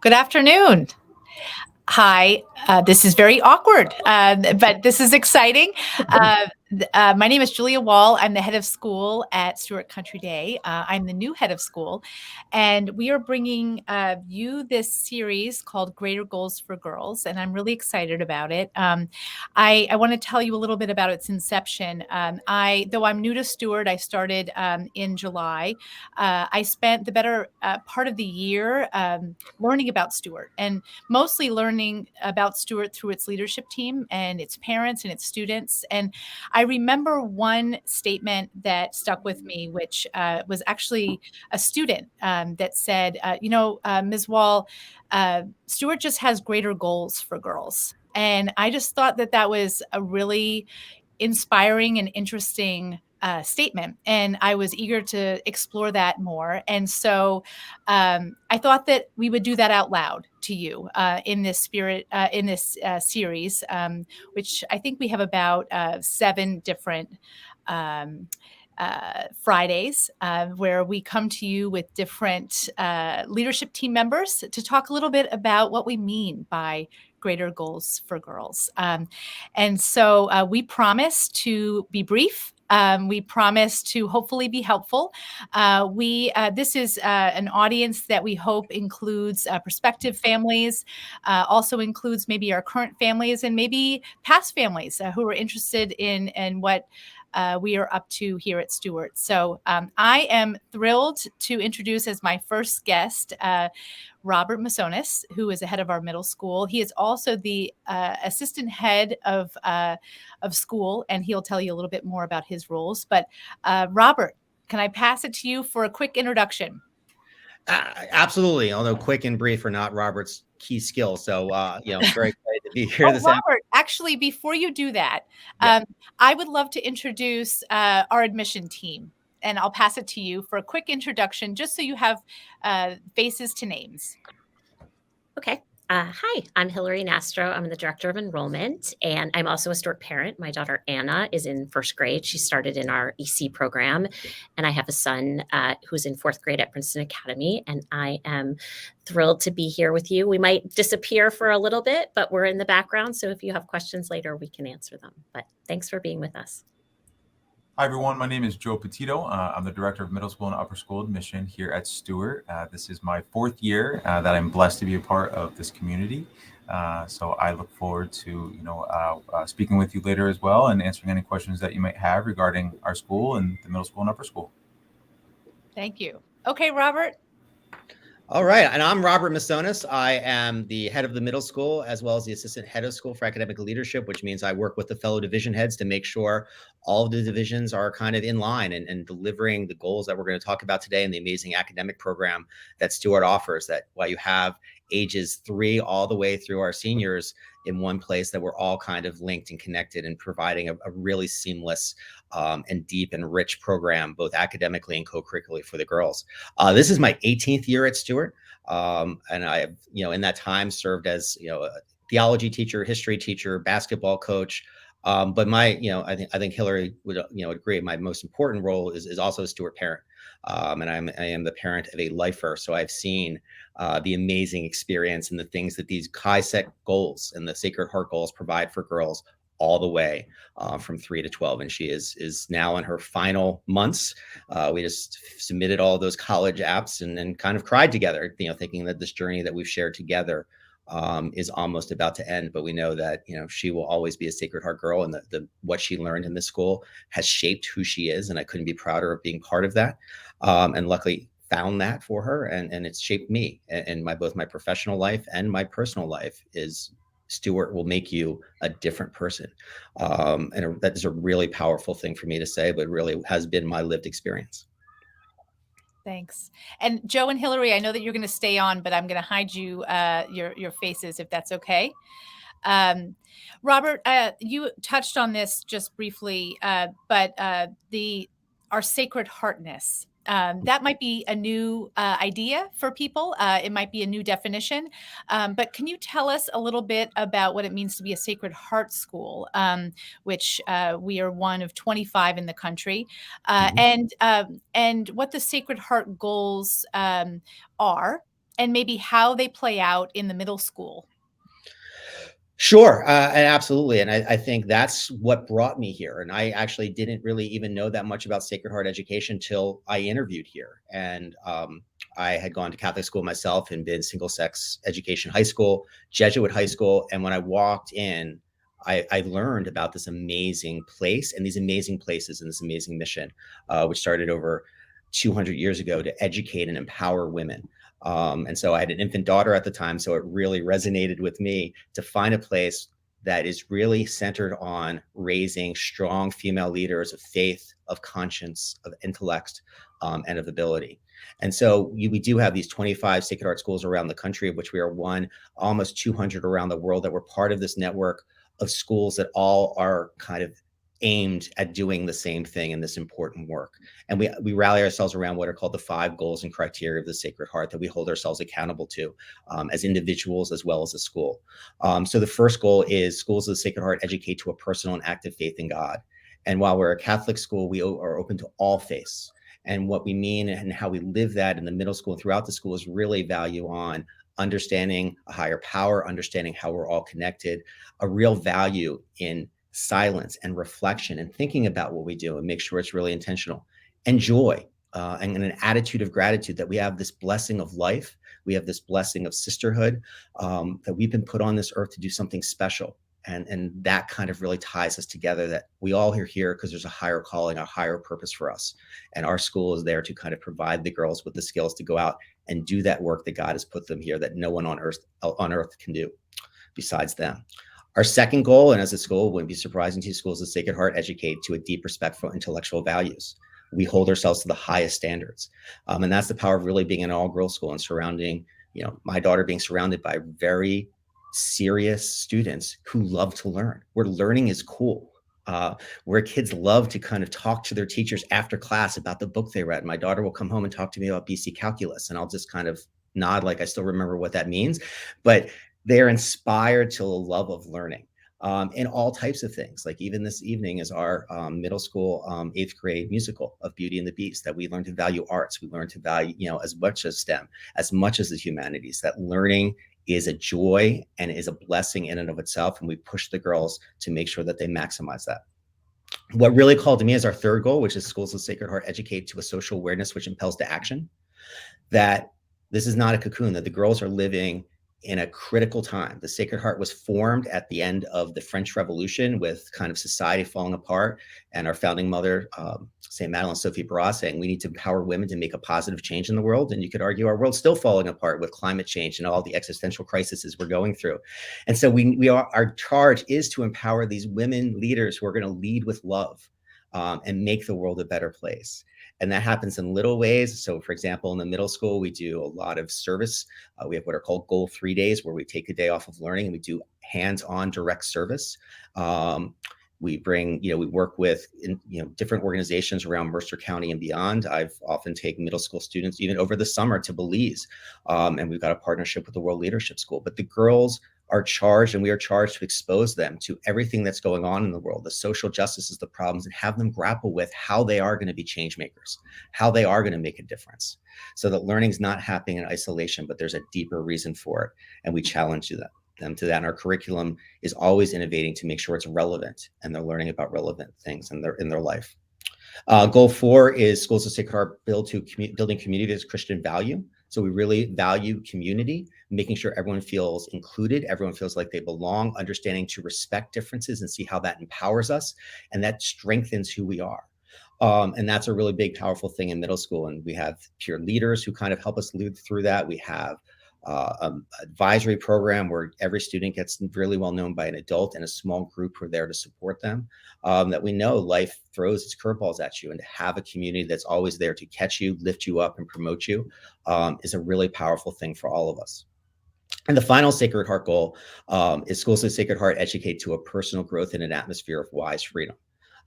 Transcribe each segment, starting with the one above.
Good afternoon. Hi, this is very awkward, but this is exciting. My name is Julia Wall. I'm the head of school at Stuart Country Day. I'm the new head of school, and we are bringing you this series called Greater Goals for Girls, and I'm really excited about it. I want to tell you a little bit about its inception. Though I'm new to Stuart, I started in July. I spent the better part of the year learning about Stuart and mostly learning about Stuart through its leadership team and its parents and its students. And I remember one statement that stuck with me, which was actually a student that said, Ms. Wall, Stuart just has greater goals for girls. And I just thought that that was a really inspiring and interesting statement. And I was eager to explore that more. And so I thought that we would do that out loud to you in this spirit, in this series, which I think we have about 7 different Fridays where we come to you with different leadership team members to talk a little bit about what we mean by greater goals for girls. And so we promise to be brief. We promise to hopefully be helpful. This is an audience that we hope includes prospective families, also includes maybe our current families and maybe past families who are interested in what we are up to here at Stuart. So I am thrilled to introduce as my first guest Robert Missonis, who is the head of our middle school. He is also the assistant head of school, and he'll tell you a little bit more about his roles. But Robert, can I pass it to you for a quick introduction? Absolutely. Although quick and brief are not Robert's key skills. So, very excited to be here this Robert, actually, before you do that, Yeah. I would love to introduce our admission team, and I'll pass it to you for a quick introduction, just so you have faces to names. Okay. Hi, I'm Hillary Nastro. I'm the director of enrollment, and I'm also a Stuart parent. My daughter Anna is in first grade. She started in our EC program, and I have a son who's in fourth grade at Princeton Academy. And I am thrilled to be here with you. We might disappear for a little bit, but we're in the background. So if you have questions later, we can answer them. But thanks for being with us. Hi, everyone. My name is Joe Petito. I'm the director of middle school and upper school admission here at Stuart. This is my 4th year that I'm blessed to be a part of this community. So I look forward to, speaking with you later as well and answering any questions that you might have regarding our school and the middle school and upper school. Thank you. Okay, Robert. All right. And I'm Robert Missonis. I am the head of the middle school, as well as the assistant head of school for academic leadership, which means I work with the fellow division heads to make sure all of the divisions are kind of in line and delivering the goals that we're going to talk about today and the amazing academic program that Stuart offers, that while you have ages 3 all the way through our seniors in one place, that we're all kind of linked and connected and providing a really seamless and deep and rich program, both academically and co-curricularly for the girls. This is my 18th year at Stuart. And I have, in that time served as, a theology teacher, history teacher, basketball coach. But I think Hillary would, agree. My most important role is also a Stuart parent. And I am the parent of a lifer. So I've seen the amazing experience and the things that these high set goals and the Sacred Heart goals provide for girls all the way from 3 to 12. And she is now in her final months. We just submitted all those college apps and kind of cried together, thinking that this journey that we've shared together is almost about to end. But we know that, she will always be a Sacred Heart girl, and what she learned in this school has shaped who she is. And I couldn't be prouder of being part of that. And luckily found that for her, and it's shaped me and both my professional life and my personal life. Is Stuart will make you a different person. And that is a really powerful thing for me to say, but really has been my lived experience. Thanks. And Joe and Hillary, I know that you're going to stay on, but I'm going to hide you, your faces, if that's okay. Robert, you touched on this just briefly, but our Sacred Heartness. That might be a new idea for people. It might be a new definition. But can you tell us a little bit about what it means to be a Sacred Heart school, which we are one of 25 in the country, and what the Sacred Heart goals are, and maybe how they play out in the middle school? Sure, and absolutely. And I think that's what brought me here. And I actually didn't really even know that much about Sacred Heart education till I interviewed here. And I had gone to Catholic school myself and been single sex education high school, Jesuit high school. And when I walked in, I learned about this amazing place and these amazing places and this amazing mission, which started over 200 years ago to educate and empower women. And so I had an infant daughter at the time, so it really resonated with me to find a place that is really centered on raising strong female leaders of faith, of conscience, of intellect, and of ability. And so we do have these 25 Sacred Heart schools around the country, of which we are one, almost 200 around the world that were part of this network of schools that all are kind of aimed at doing the same thing in this important work. And we rally ourselves around what are called the 5 goals and criteria of the Sacred Heart that we hold ourselves accountable to as individuals as well as a school. So the first goal is schools of the Sacred Heart educate to a personal and active faith in God. And while we're a Catholic school, we are open to all faiths. And what we mean and how we live that in the middle school and throughout the school is really value on understanding a higher power, understanding how we're all connected, a real value in silence and reflection and thinking about what we do and make sure it's really intentional, and joy and an attitude of gratitude that we have this blessing of life. We have this blessing of sisterhood, that we've been put on this earth to do something special. And that kind of really ties us together, that we all are here because there's a higher calling, a higher purpose for us. And our school is there to kind of provide the girls with the skills to go out and do that work that God has put them here that no one on earth can do besides them. Our second goal, and as a school, wouldn't be surprising to you, schools of Sacred Heart educate to a deep respect for intellectual values. We hold ourselves to the highest standards. And that's the power of really being an all-girls school and surrounding, my daughter being surrounded by very serious students who love to learn, where learning is cool, where kids love to kind of talk to their teachers after class about the book they read. My daughter will come home and talk to me about BC calculus, and I'll just kind of nod like I still remember what that means. But they're inspired to a love of learning in all types of things. Like even this evening is our middle school 8th grade musical of Beauty and the Beast, that we learn to value arts. We learn to value, as much as STEM, as much as the humanities, that learning is a joy and is a blessing in and of itself. And we push the girls to make sure that they maximize that. What really called to me is our third goal, which is schools of Sacred Heart educate to a social awareness which impels to action. That this is not a cocoon, that the girls are living in a critical time. The Sacred Heart was formed at the end of the French Revolution, with kind of society falling apart, and our founding mother, St. Madeleine Sophie Barras, saying we need to empower women to make a positive change in the world. And you could argue our world's still falling apart with climate change and all the existential crises we're going through. And so our charge is to empower these women leaders who are going to lead with love and make the world a better place. And that happens in little ways. So for example, in the middle school, we do a lot of service. We have what are called Goal 3 days, where we take a day off of learning and we do hands-on direct service. We bring, we work with, different organizations around Mercer County and beyond. I've often taken middle school students, even over the summer, to Belize. And we've got a partnership with the World Leadership School. But the girls are charged, and we are charged to expose them to everything that's going on in the world, the social justices, the problems, and have them grapple with how they are going to be change makers, how they are going to make a difference, so that learning is not happening in isolation, but there's a deeper reason for it. And we challenge them to that. And our curriculum is always innovating to make sure it's relevant, and they're learning about relevant things in their life. Goal 4 is schools of Sacred Heart building community as Christian value. So we really value community, making sure everyone feels included, everyone feels like they belong, understanding to respect differences and see how that empowers us, and that strengthens who we are. And that's a really big, powerful thing in middle school. And we have peer leaders who kind of help us lead through that. We have advisory program where every student gets really well known by an adult, and a small group who are there to support them. That we know life throws its curveballs at you, and to have a community that's always there to catch you, lift you up, and promote you is a really powerful thing for all of us. And the final Sacred Heart goal is schools of Sacred Heart educate to a personal growth in an atmosphere of wise freedom.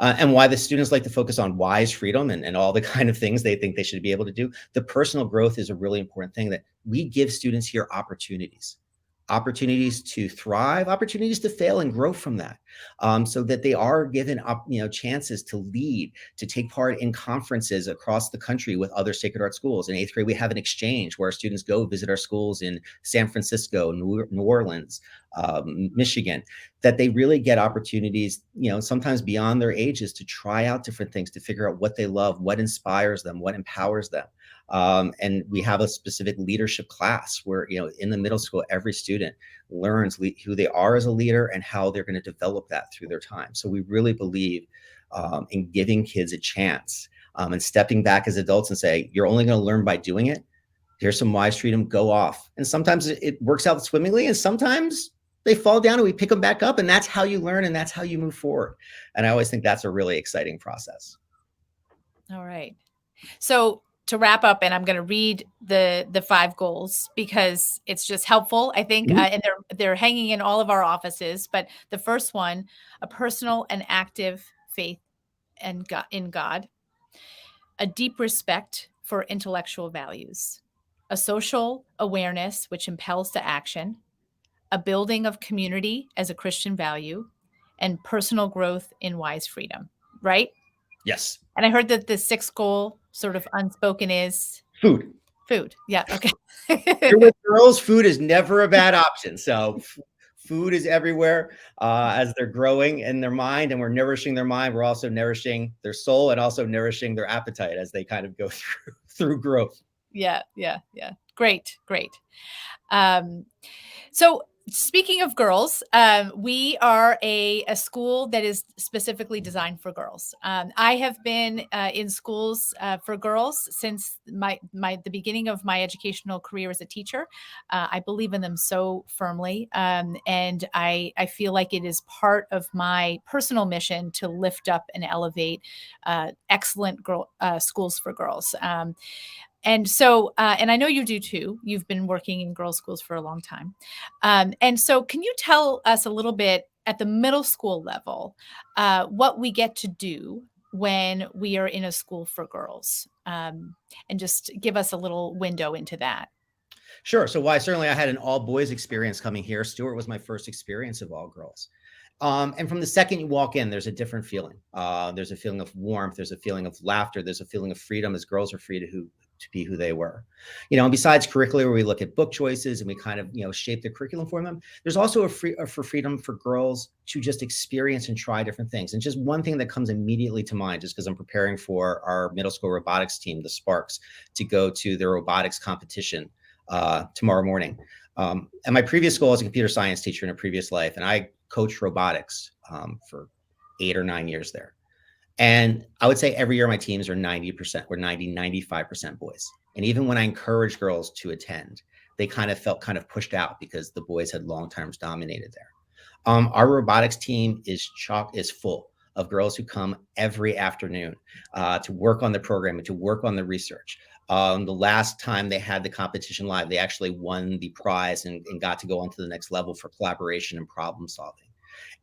And why the students like to focus on wise freedom and all the kind of things they think they should be able to do. The personal growth is a really important thing, that we give students here opportunities. opportunities to thrive, opportunities to fail and grow from that, so that they are given chances to lead, to take part in conferences across the country with other sacred art schools. In 8th grade, we have an exchange where our students go visit our schools in San Francisco, New Orleans, Michigan, that they really get opportunities, sometimes beyond their ages, to try out different things, to figure out what they love, what inspires them, what empowers them. And we have a specific leadership class where, in the middle school, every student learns who they are as a leader and how they're going to develop that through their time. So we really believe in giving kids a chance, and stepping back as adults and say, you're only going to learn by doing it. Here's some wise freedom, go off. And sometimes it works out swimmingly, and sometimes they fall down and we pick them back up, and that's how you learn and that's how you move forward. And I always think that's a really exciting process. All right. So to wrap up, and I'm going to read the 5 goals because it's just helpful, I think, and they're hanging in all of our offices. But the first one, a personal and active faith in God, a deep respect for intellectual values, a social awareness which impels to action, a building of community as a Christian value, and personal growth in wise freedom, right? Yes. And I heard that the 6th goal, sort of unspoken, is food. Yeah. Okay. With girls, food is never a bad option. So food is everywhere as they're growing in their mind, and we're nourishing their mind. We're also nourishing their soul and also nourishing their appetite as they kind of go through growth. Yeah. Great. So speaking of girls, we are a school that is specifically designed for girls. I have been in schools for girls since the beginning of my educational career as a teacher. I believe in them so firmly, and I feel like it is part of my personal mission to lift up and elevate excellent schools for girls. And so, and I know you do too. You've been working in girls' schools for a long time. And so can you tell us a little bit at the middle school level, what we get to do when we are in a school for girls? And just give us a little window into that. Sure. So I had an all boys experience coming here. Stuart was my first experience of all girls. And from the second you walk in, there's a different feeling. There's a feeling of warmth. There's a feeling of laughter. There's a feeling of freedom as girls are free to be who they were. And besides curricular, where we look at book choices and we kind of, shape the curriculum for them, there's also for freedom for girls to just experience and try different things. And just one thing that comes immediately to mind, just because I'm preparing for our middle school robotics team, the Sparks, to go to their robotics competition tomorrow morning. And my previous school, I was a computer science teacher in a previous life, and I coached robotics for 8 or 9 years there. And I would say every year my teams are 90%, we're 95% boys. And even when I encouraged girls to attend, they kind of felt kind of pushed out because the boys had long terms dominated there. Our robotics team is full of girls who come every afternoon to work on the program and to work on the research. The last time they had the competition live, they actually won the prize and got to go on to the next level for collaboration and problem solving.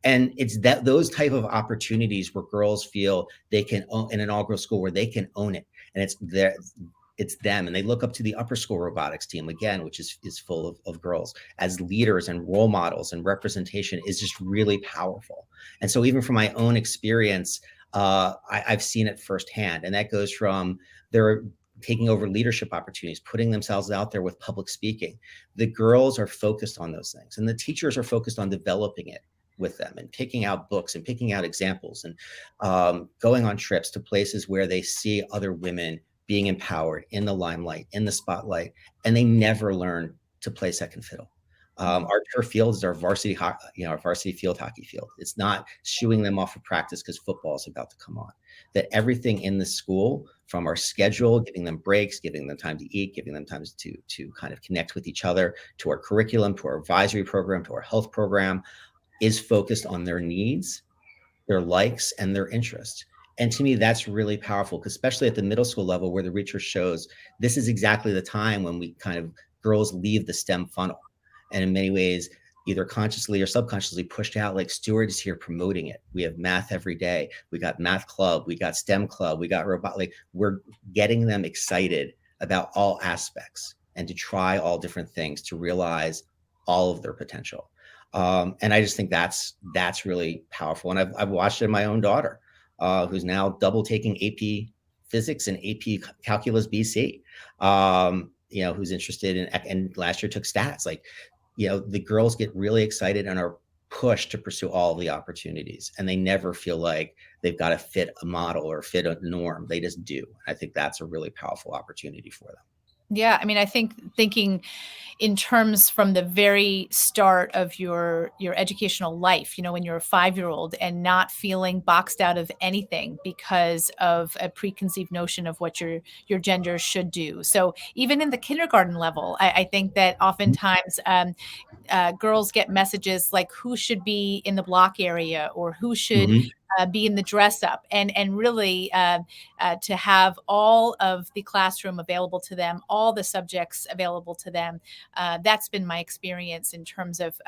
And it's those type of opportunities where girls feel they can own in an all-girls school, where they can own it, and it's them, and they look up to the upper school robotics team again, which is full of girls as leaders and role models, and representation is just really powerful. And so even from my own experience, I've seen it firsthand, and that goes from their taking over leadership opportunities, putting themselves out there with public speaking. The girls are focused on those things, and the teachers are focused on developing it with them and picking out books and picking out examples and going on trips to places where they see other women being empowered in the limelight, in the spotlight, and they never learn to play second fiddle. Our turf field is our varsity, our varsity field hockey field. It's not shooing them off of practice because football is about to come on. That everything in the school, from our schedule, giving them breaks, giving them time to eat, giving them time to kind of connect with each other, to our curriculum, to our advisory program, to our health program, is focused on their needs, their likes, and their interests. And to me, that's really powerful, especially at the middle school level, where the research shows this is exactly the time when we kind of girls leave the STEM funnel. And in many ways, either consciously or subconsciously pushed out, like Stuart is here promoting it. We have math every day. We got math club, we got STEM club, we got robot, like we're getting them excited about all aspects and to try all different things, to realize all of their potential. And I just think that's really powerful. And I've watched it in my own daughter, who's now double taking AP physics and AP calculus BC, who's interested in, and last year took stats. Like, the girls get really excited and are pushed to pursue all of the opportunities, and they never feel like they've got to fit a model or fit a norm. They just do. I think that's a really powerful opportunity for them. Yeah. I mean, I think thinking in terms from the very start of your educational life, when you're a 5-year-old and not feeling boxed out of anything because of a preconceived notion of what your gender should do. So even in the kindergarten level, I think that oftentimes girls get messages like who should be in the block area or who should be in the dress up, and really to have all of the classroom available to them, all the subjects available to them. That's been my experience in terms of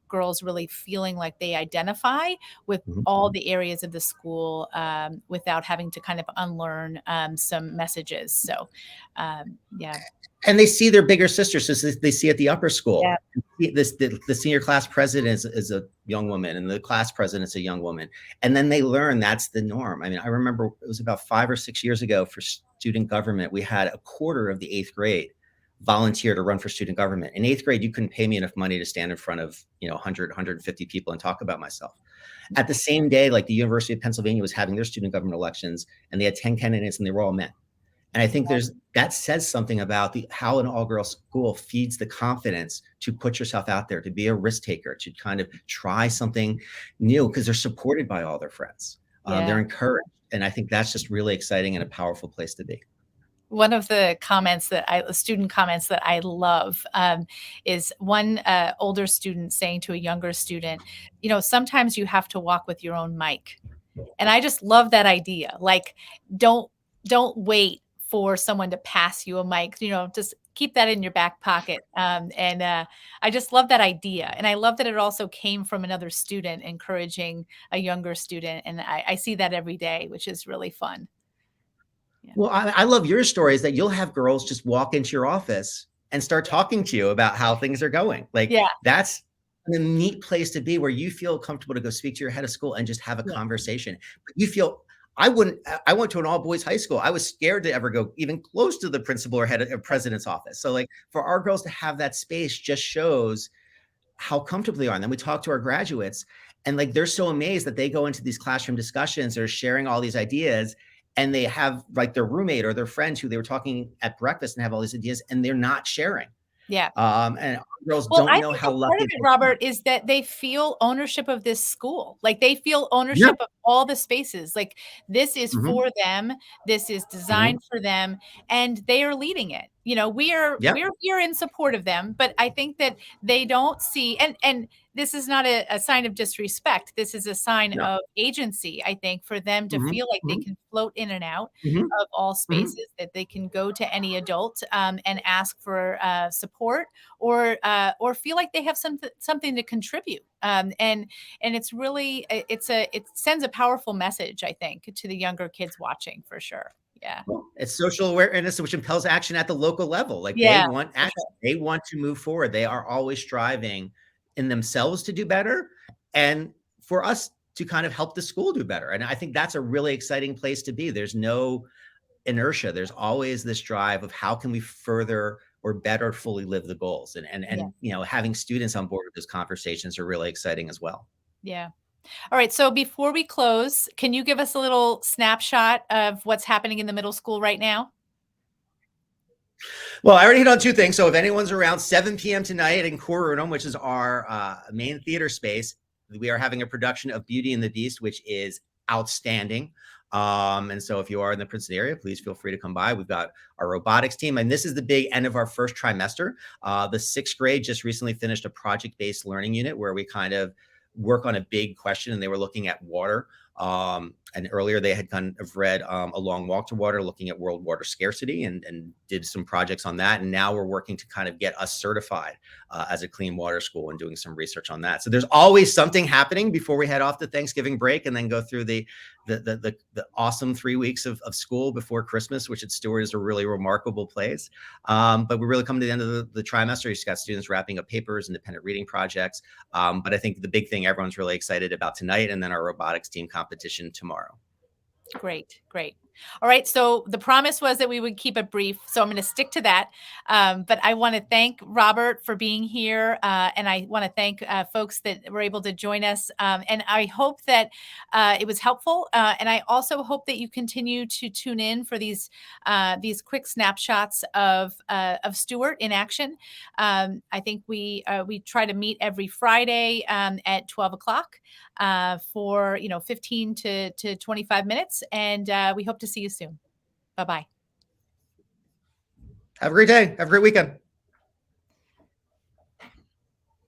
girls really feeling like they identify with all the areas of the school without having to kind of unlearn some messages. So, yeah. And they see their bigger sisters, so they see at the upper school. Yeah. The senior class president is a young woman, and the class president's a young woman. And then they learn that's the norm. I mean, I remember it was about 5 or 6 years ago for student government. We had a quarter of the 8th grade volunteer to run for student government. In 8th grade, you couldn't pay me enough money to stand in front of 100, 150 people and talk about myself. At the same day, like the University of Pennsylvania was having their student government elections, and they had 10 candidates, and they were all men. And I think that says something about how an all-girls school feeds the confidence to put yourself out there, to be a risk taker, to kind of try something new, because they're supported by all their friends. They're encouraged. And I think that's just really exciting and a powerful place to be. One of the student comments that I love is one older student saying to a younger student, sometimes you have to walk with your own mic. And I just love that idea. Like, don't wait for someone to pass you a mic, just keep that in your back pocket. I just love that idea. And I love that it also came from another student encouraging a younger student. And I see that every day, which is really fun. Yeah. Well, I love your stories that you'll have girls just walk into your office and start talking to you about how things are going. Like, that's a neat place to be, where you feel comfortable to go speak to your head of school and just have a conversation. But you feel, I went to an all boys high school. I was scared to ever go even close to the principal or head of president's office. So like, for our girls to have that space just shows how comfortable they are. And then we talk to our graduates, and like, they're so amazed that they go into these classroom discussions, they're sharing all these ideas, and they have like their roommate or their friends who they were talking at breakfast and have all these ideas, and they're not sharing. Yeah. And girls don't know how lucky. Part of it, Robert, is that they feel ownership of this school. Like, they feel ownership of all the spaces. Like, this is for them. This is designed for them, and they are leading it. We're here in support of them, but I think that they don't see, and this is not a sign of disrespect. This is a sign of agency, I think, for them to feel like they can float in and out of all spaces, that they can go to any adult and ask for support, or feel like they have something to contribute. And it's really, it sends a powerful message, I think, to the younger kids watching, for sure. Yeah. Well, it's social awareness, which impels action at the local level. Like, they want action. They want to move forward. They are always striving in themselves to do better, and for us to kind of help the school do better. And I think that's a really exciting place to be. There's no inertia. There's always this drive of how can we further or better fully live the goals. And having students on board with those conversations are really exciting as well. Yeah. All right. So before we close, can you give us a little snapshot of what's happening in the middle school right now? Well, I already hit on two things. So if anyone's around, 7 p.m. tonight in Corunum, which is our main theater space, we are having a production of Beauty and the Beast, which is outstanding. And so if you are in the Princeton area, please feel free to come by. We've got our robotics team, and this is the big end of our first trimester. The 6th grade just recently finished a project-based learning unit where we kind of work on a big question, and they were looking at water. And earlier they had kind of read A Long Walk to Water, looking at world water scarcity, and did some projects on that. And now we're working to kind of get us certified as a clean water school and doing some research on that. So there's always something happening before we head off to Thanksgiving break and then go through the awesome 3 weeks of school before Christmas, which at Stuart is a really remarkable place. But we're really coming to the end of the trimester. You've got students wrapping up papers, independent reading projects. But I think the big thing everyone's really excited about tonight, and then our robotics team competition tomorrow. Great, great. All right. So the promise was that we would keep it brief. So I'm going to stick to that. But I want to thank Robert for being here. And I want to thank folks that were able to join us. And I hope that it was helpful. And I also hope that you continue to tune in for these quick snapshots of Stuart in action. I think we try to meet every Friday at 12 o'clock for 15 to 25 minutes. And we hope to see you soon. Bye-bye. Have a great day. Have a great weekend.